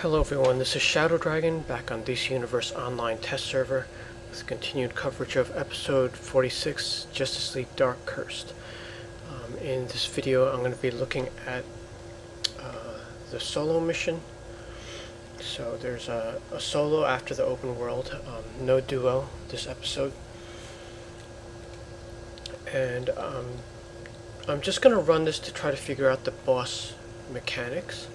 Hello everyone, this is Shadow Dragon back on DC Universe Online test server with continued coverage of episode 46, Justice League Dark Cursed. In this video I'm going to be looking at the solo mission. So there's a solo after the open world, no duo this episode. And I'm just going to run this to try to figure out the boss mechanics.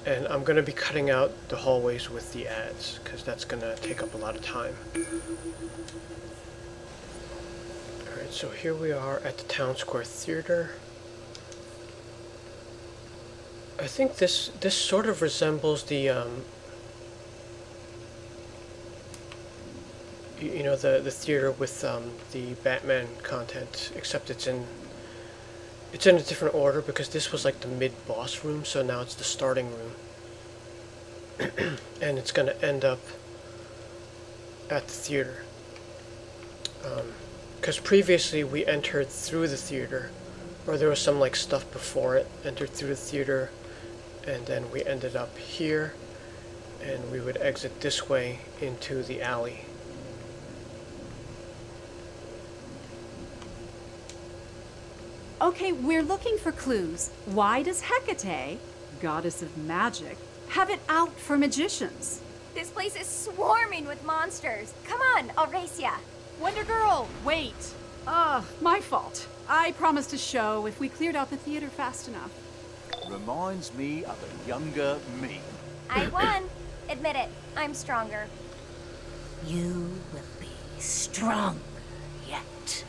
And I'm going to be cutting out the hallways with the ads, because that's going to take up a lot of time. Alright, so here we are at the Town Square Theater. I think this sort of resembles the, you know, the theater with the Batman content, except it's in a different order because this was like the mid-boss room, so now it's the starting room. And it's going to end up at the theater. Because previously we entered through the theater, or there was some like stuff before it, entered through the theater, and then we ended up here, and we would exit this way into the alley. Okay, we're looking for clues. Why does Hecate, goddess of magic, have it out for magicians? This place is swarming with monsters. Come on, I'll race ya. Wonder Girl, wait. My fault. I promised a show if we cleared out the theater fast enough. Reminds me of a younger me. I won. Admit it, I'm stronger. You will be stronger yet.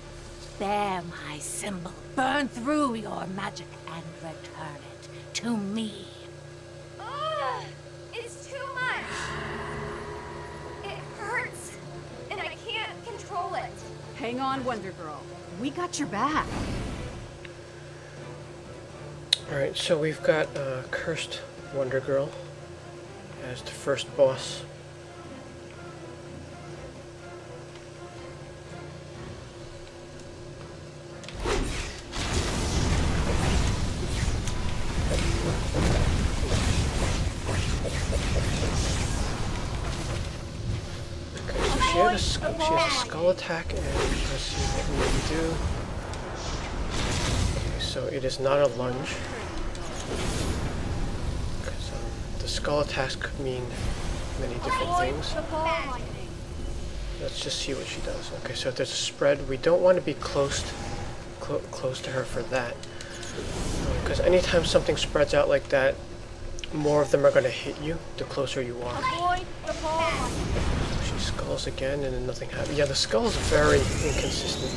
Bear my symbol. Burn through your magic and return it to me. Ugh, it's too much. It hurts, and I can't control it. Hang on, Wonder Girl. We got your back. Alright, so we've got Cursed Wonder Girl as the first boss. She has a skull attack, and let's see what we can do. Okay, so it is not a lunge. Because the skull attacks could mean many different things. Let's just see what she does. Okay, so if there's a spread, we don't want to be close to her for that. Because anytime something spreads out like that, more of them are going to hit you the closer you are. She skulls again and then nothing happens. Yeah, the skull is very inconsistent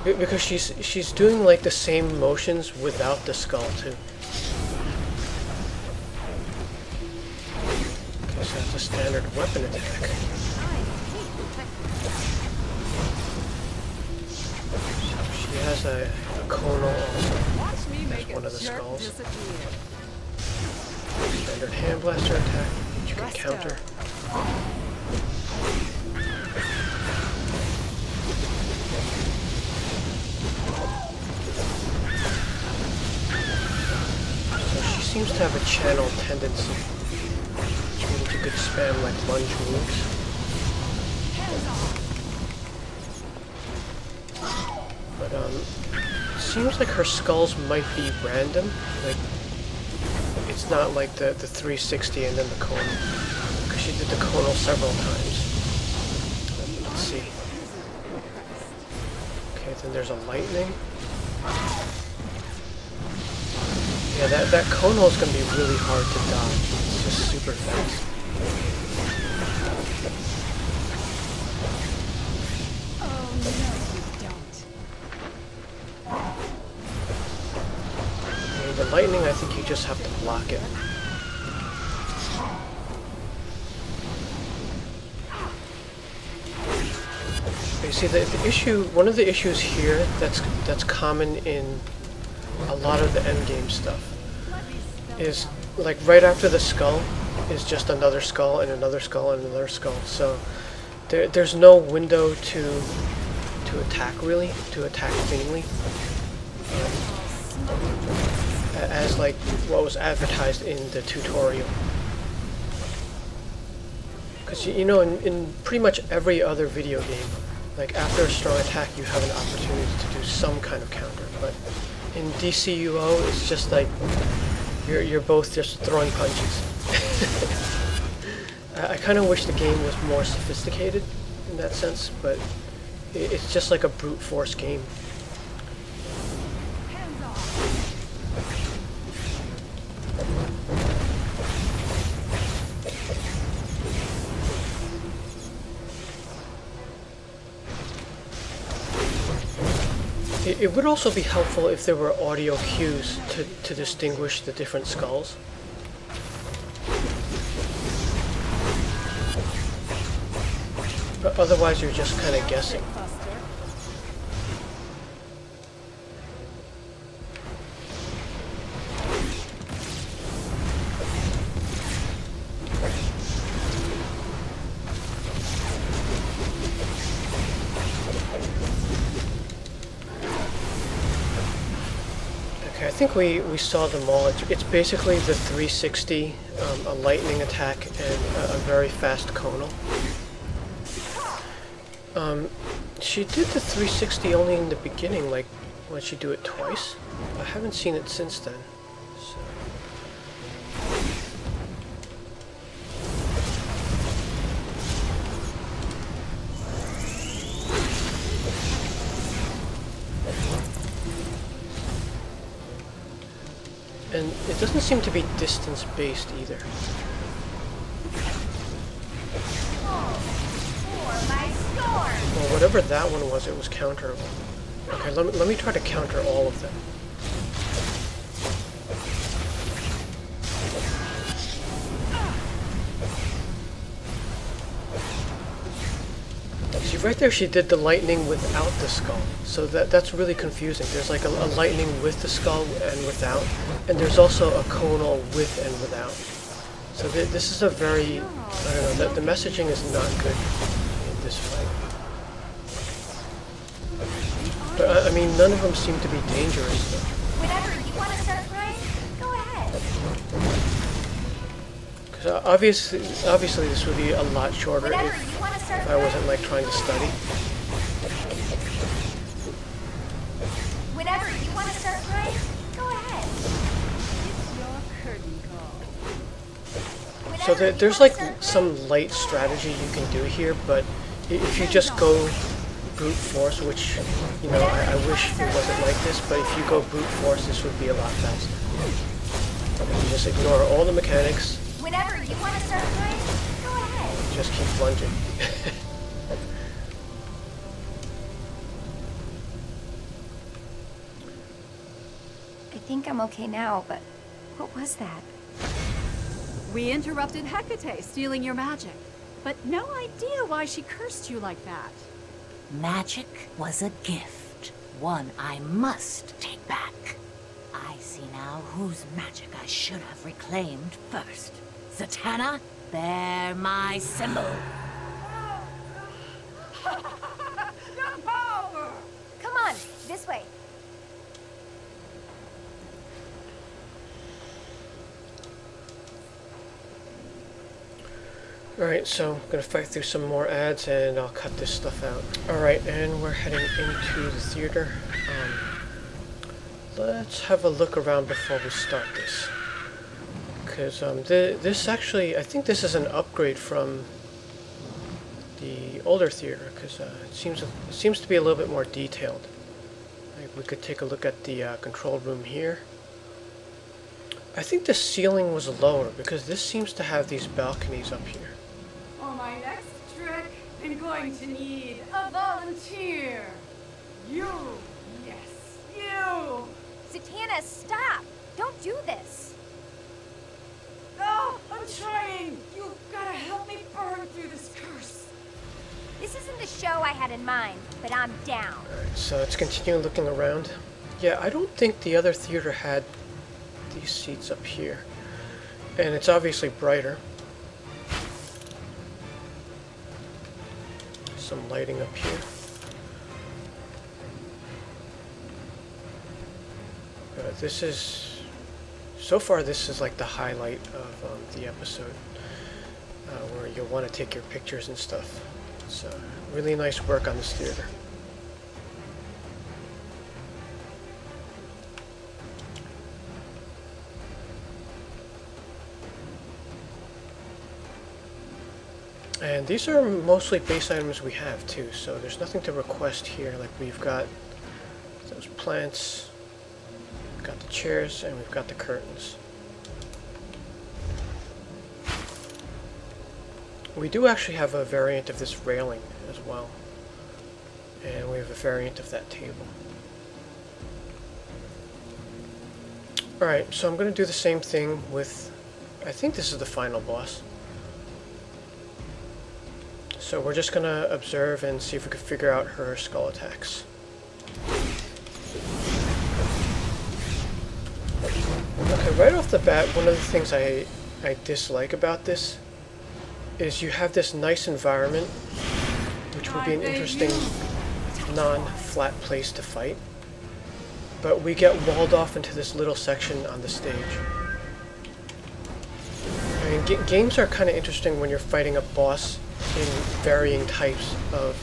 here. Because she's doing like the same motions without the skull too. Okay, so that's a standard weapon attack. She has a conal also. That's one of the skulls. Standard hand blaster attack, which you can counter. So she seems to have a channel tendency, which means you could spam like lunge moves. But it seems like her skulls might be random. Like, it's not like the 360 and then the conal, because she did the conal several times. Let's see. Okay, then there's a lightning. Yeah, that conal is going to be really hard to dodge. It's just super fast. The lightning, I think you just have to block it. You see, the issue, one of the issues here that's common in a lot of the endgame stuff is like right after the skull is just another skull and another skull and another skull. So there's no window to attack really, to attack cleanly. as like what was advertised in the tutorial. Because you know, in pretty much every other video game, like after a strong attack, you have an opportunity to do some kind of counter. But in DCUO, it's just like you're both just throwing punches. I kind of wish the game was more sophisticated in that sense, but it's just like a brute force game. It would also be helpful if there were audio cues to distinguish the different skulls. But otherwise you're just kind of guessing. I think we saw them all. It's basically the 360, a lightning attack, and a very fast conal. She did the 360 only in the beginning, like when she do it twice. I haven't seen it since then. So. And it doesn't seem to be distance-based either. Well, whatever that one was, it was counterable. Okay, let me try to counter all of them. See, right there she did the lightning without the skull. So that's really confusing. There's like a lightning with the skull and without, and there's also a conal with and without. So this is a very, I don't know, the messaging is not good in this fight. But I mean, none of them seem to be dangerous though. Whenever you want to start crying, go ahead. Because obviously this would be a lot shorter if I wasn't like trying to study. Whenever you want to start crying, go ahead. It's your curtain call. So there's like some light strategy you can do here, but if you just go brute force, which, you know, I wish it wasn't like this, but if you go brute force, this would be a lot faster. You just ignore all the mechanics. Whenever you want to start crying, go ahead. Just keep lunging. I think I'm okay now, but what was that? We interrupted Hecate stealing your magic, but no idea why she cursed you like that. Magic was a gift, one I must take back. I see now whose magic I should have reclaimed first. Zatanna, bear my symbol. The power! Come on, this way. Alright, so I'm going to fight through some more ads and I'll cut this stuff out. Alright, and we're heading into the theater. Let's have a look around before we start this. Because this actually, I think this is an upgrade from the older theater, because it seems to be a little bit more detailed. Like we could take a look at the control room here. I think the ceiling was lower because this seems to have these balconies up here. For my next trick, I'm going to need a volunteer. You. Yes, you. Zatanna, stop! Don't do this! Oh, I'm trying. You've got to help me burn through this curse. This isn't the show I had in mind, but I'm down. Alright, so let's continue looking around. Yeah, I don't think the other theater had these seats up here. And it's obviously brighter. Some lighting up here. this is, so far this is like the highlight of the episode, where you'll want to take your pictures and stuff. It's really nice work on this theater. And these are mostly base items we have too, so there's nothing to request here. Like we've got those plants, we've got the chairs, and we've got the curtains. We do actually have a variant of this railing as well, and we have a variant of that table. Alright, so I'm going to do the same thing with, I think this is the final boss. So we're just going to observe and see if we can figure out her skull attacks. Okay, right off the bat, one of the things I dislike about this is you have this nice environment, which would be an interesting non-flat place to fight, but we get walled off into this little section on the stage. I mean, games are kind of interesting when you're fighting a boss in varying types of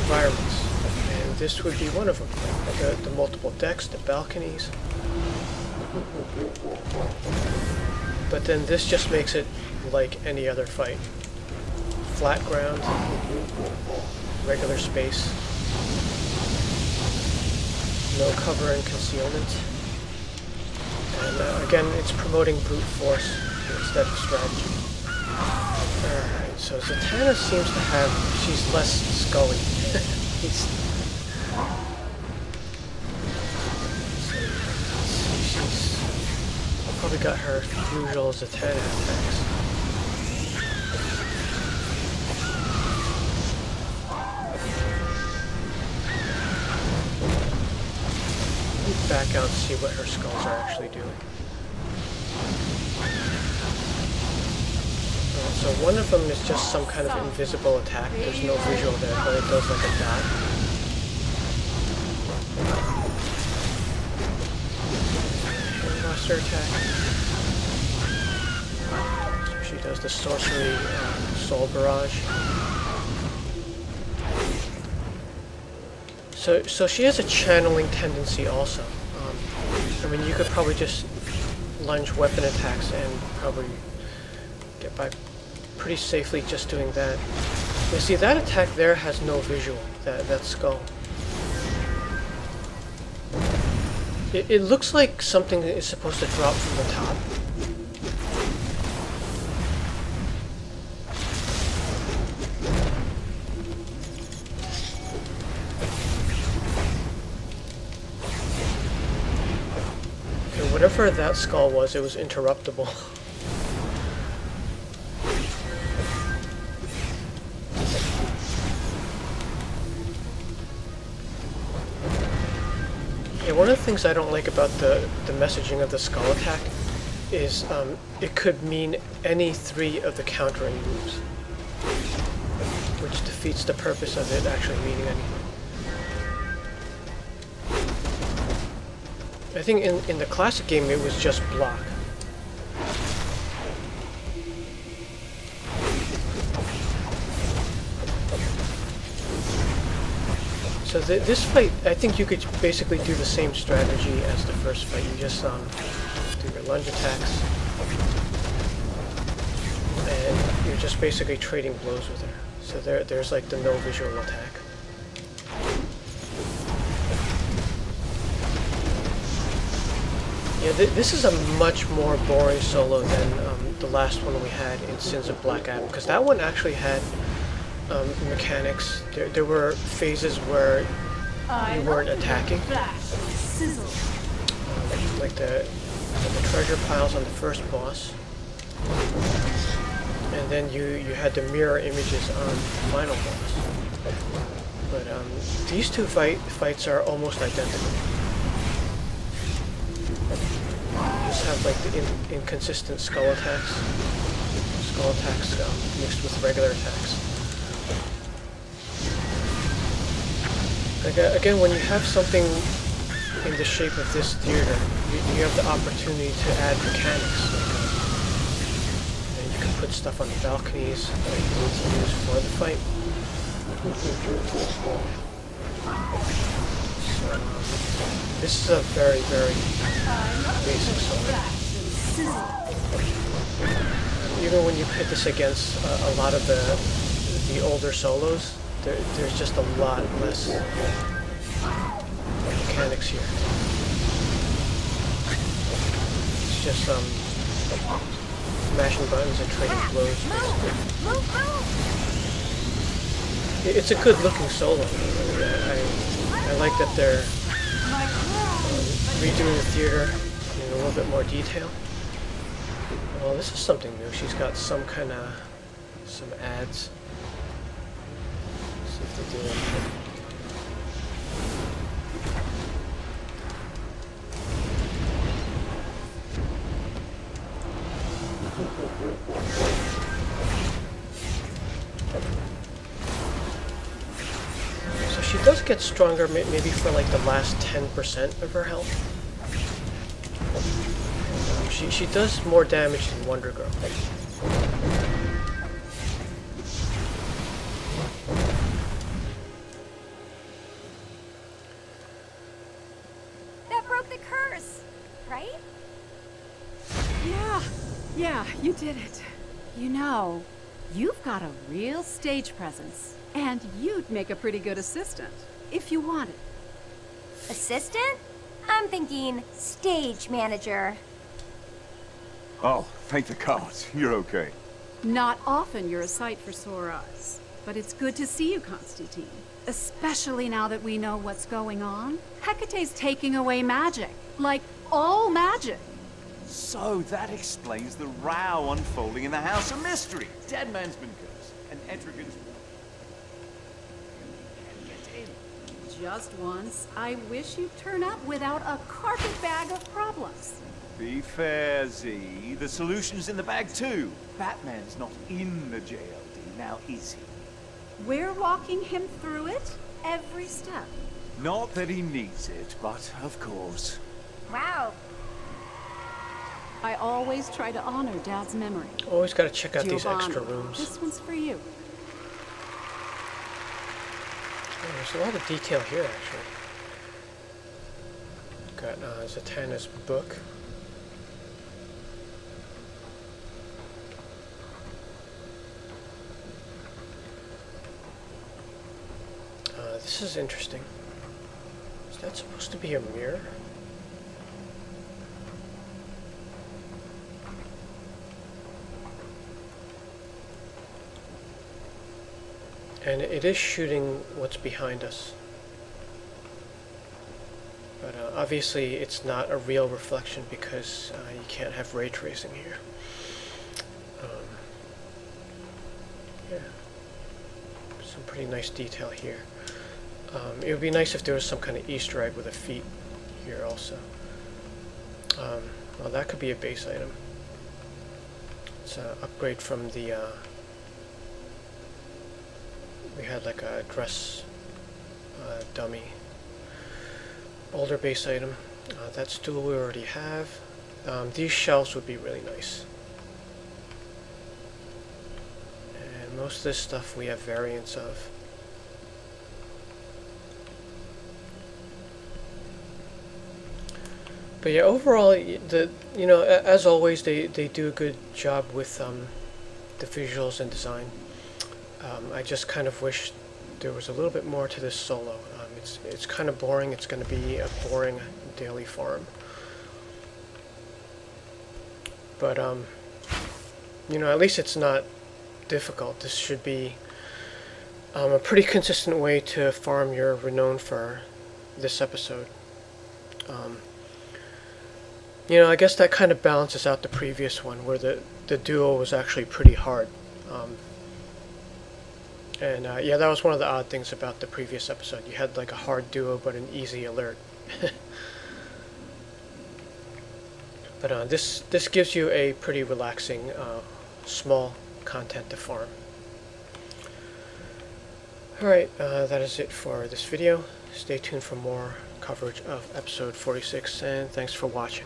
environments, and this would be one of them. Like the multiple decks, the balconies. But then this just makes it like any other fight. Flat ground, regular space, no cover and concealment. And again, it's promoting brute force instead of strategy. Alright, so Zatanna seems to have, she's less scully. She's probably got her usual Zatanna attacks. Let me back out and see what her skulls are actually doing. So one of them is just some kind of invisible attack. There's no visual there, but it does like a dot. Monster attack. So she does the sorcery soul barrage. So she has a channeling tendency also. I mean, you could probably just lunge weapon attacks and probably get by pretty safely just doing that. You see, that attack there has no visual, that skull. It looks like something is supposed to drop from the top. Okay, whatever that skull was, it was interruptible. One of the things I don't like about the messaging of the skull attack is it could mean any 3 of the countering moves, which defeats the purpose of it actually meaning anything. I think in the classic game it was just block. So this fight, I think you could basically do the same strategy as the first fight. You just do your lunge attacks, and you're just basically trading blows with her. So there's like the no visual attack. Yeah, this is a much more boring solo than the last one we had in Sins of Black Adam, because that one actually had mechanics. There were phases where you weren't attacking, like the treasure piles on the first boss, and then you had the mirror images on the final boss. But these two fights are almost identical. You just have like the inconsistent skull attacks mixed with regular attacks. Like, again, when you have something in the shape of this theater, you have the opportunity to add mechanics. And you can put stuff on the balconies that you need to use for the fight. So, this is a very, very basic solo. Even when you pit this against a lot of the older solos, there's just a lot less mechanics here. It's just mashing buttons and trading blows. It's a good looking solo. I like that they're redoing the theater in a little bit more detail. Well, this is something new. She's got some ads. Let's see if they do anything. So she does get stronger, maybe for like the last 10% of her health. She does more damage than Wonder Girl. That broke the curse, right? Yeah, you did it. You know, you've got a real stage presence. And you'd make a pretty good assistant, if you wanted. Assistant? I'm thinking stage manager. Oh, thank the gods. You're okay. Not often you're a sight for sore eyes. But it's good to see you, Constantine. Especially now that we know what's going on. Hecate's taking away magic. Like, all magic. So that explains the row unfolding in the House of Mystery. Dead man's been cursed, and Etrigan's... Just once, I wish you'd turn up without a carpet bag of problems. Be fair, Z. The solution's in the bag, too. Batman's not in the JLD, now is he? We're walking him through it every step. Not that he needs it, but of course. Wow. I always try to honor Dad's memory. Always got to check out these Giovanni, extra rooms. This one's for you. Oh, there's a lot of detail here, actually. Got Zatanna's book. This is interesting. Is that supposed to be a mirror? And it is shooting what's behind us. But obviously it's not a real reflection because you can't have ray tracing here. Yeah. Some pretty nice detail here. It would be nice if there was some kind of Easter egg with a feet here also. Well, that could be a base item. It's an upgrade from the... we had like a dress dummy. Older base item. That stool we already have. These shelves would be really nice. And most of this stuff we have variants of. But yeah, overall, as always, they do a good job with the visuals and design. I just kind of wish there was a little bit more to this solo. It's kind of boring. It's going to be a boring daily farm. But at least it's not difficult. This should be a pretty consistent way to farm your renown for this episode. I guess that kind of balances out the previous one, where the duo was actually pretty hard. Yeah, that was one of the odd things about the previous episode. You had like a hard duo, but an easy alert. But this gives you a pretty relaxing, small content to farm. Alright, that is it for this video. Stay tuned for more coverage of episode 46, and thanks for watching.